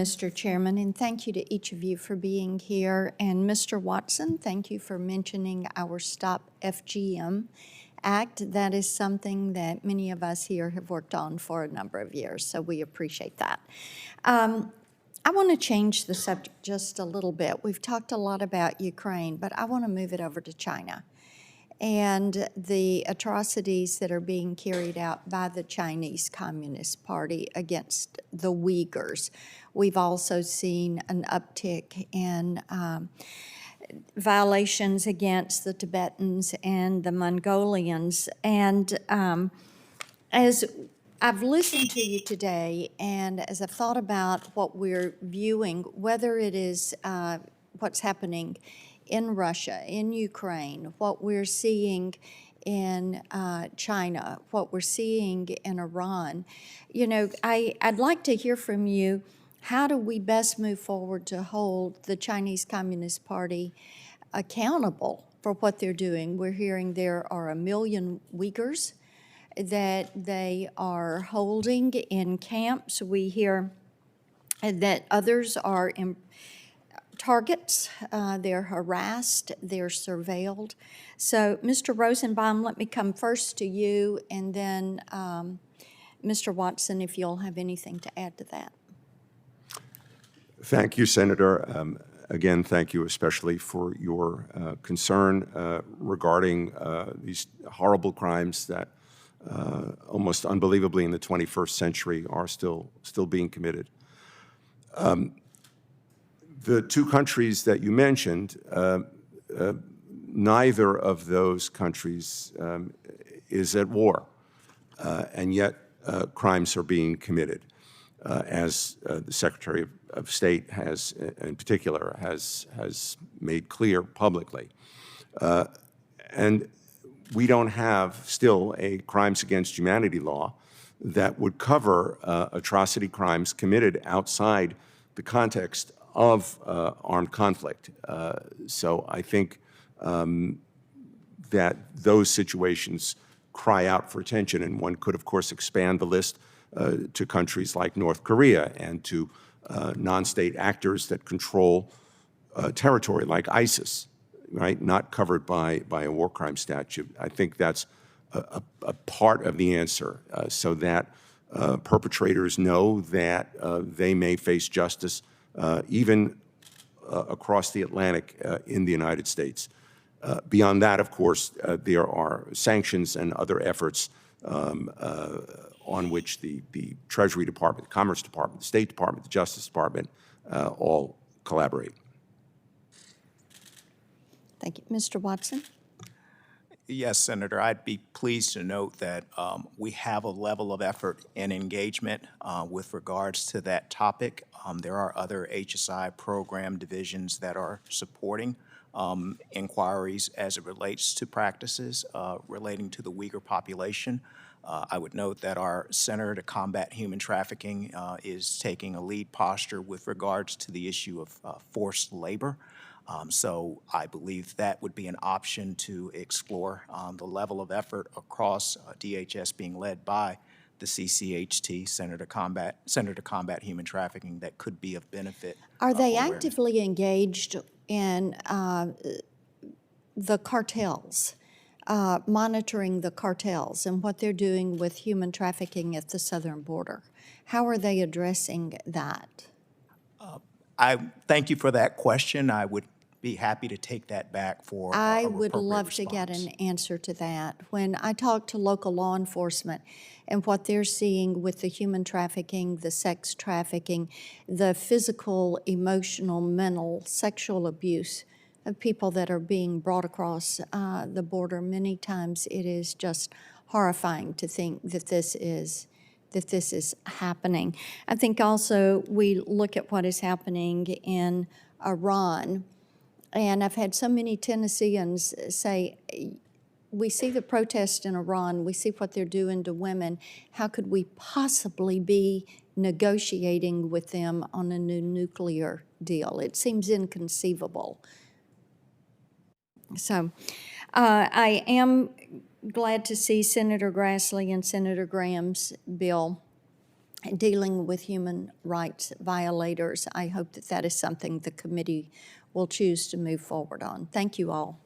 Mr. Chairman, and thank you to each of you for being here. And Mr. Watson, thank you for mentioning our Stop FGM Act. That is something that many of us here have worked on for a number of years, so we appreciate that. I want to change the subject just a little bit. We've talked a lot about Ukraine, but I want to move it over to China and the atrocities that are being carried out by the Chinese Communist Party against the Uyghurs. We've also seen an uptick in violations against the Tibetans and the Mongolians. And as I've listened to you today, and as I've thought about what we're viewing, whether it is what's happening in Russia, in Ukraine, what we're seeing in China, what we're seeing in Iran, you know, I'd like to hear from you, how do we best move forward to hold the Chinese Communist Party accountable for what they're doing? We're hearing there are 1 million Uyghurs that they are holding in camps. We hear that others are targets, they're harassed, they're surveilled. So, Mr. Rosenbaum, let me come first to you, and then Mr. Watson, if you'll have anything to add to that. Thank you, Senator. Again, thank you especially for your concern regarding these horrible crimes that almost unbelievably in the 21st century are still being committed. The two countries that you mentioned, neither of those countries is at war, and yet crimes are being committed, as the Secretary of State has, in particular, has made clear publicly. And we don't have still a crimes against humanity law that would cover atrocity crimes committed outside the context of armed conflict. So I think that those situations cry out for attention, and one could, of course, expand the list to countries like North Korea and to non-state actors that control territory like ISIS, right? Not covered by a war crime statute. I think that's a part of the answer, so that perpetrators know that they may face justice even across the Atlantic in the United States. Beyond that, of course, there are sanctions and other efforts on which the Treasury Department, the Commerce Department, the State Department, the Justice Department all collaborate. Thank you. Mr. Watson? Yes, Senator, I'd be pleased to note that we have a level of effort and engagement with regards to that topic. There are other HSI program divisions that are supporting inquiries as it relates to practices relating to the Uyghur population. I would note that our Center to Combat Human Trafficking is taking a lead posture with regards to the issue of forced labor. So I believe that would be an option to explore the level of effort across DHS being led by the CCHT, Center to Combat Human Trafficking, that could be of benefit. Are they actively engaged in the cartels, monitoring the cartels and what they're doing with human trafficking at the southern border? How are they addressing that? I thank you for that question. I would be happy to take that back for I a would love to get an answer to that. When I talk to local law enforcement and what they're seeing with the human trafficking, the sex trafficking, the physical, emotional, mental, sexual abuse of people that are being brought across the border, many times it is just horrifying to think that this is happening. I think also we look at what is happening in Iran, and I've had so many Tennesseans say, we see the protest in Iran, we see what they're doing to women, how could we possibly be negotiating with them on a new nuclear deal? It seems inconceivable. So I am glad to see Senator Grassley and Senator Graham's bill dealing with human rights violators. I hope that that is something the committee will choose to move forward on. Thank you all.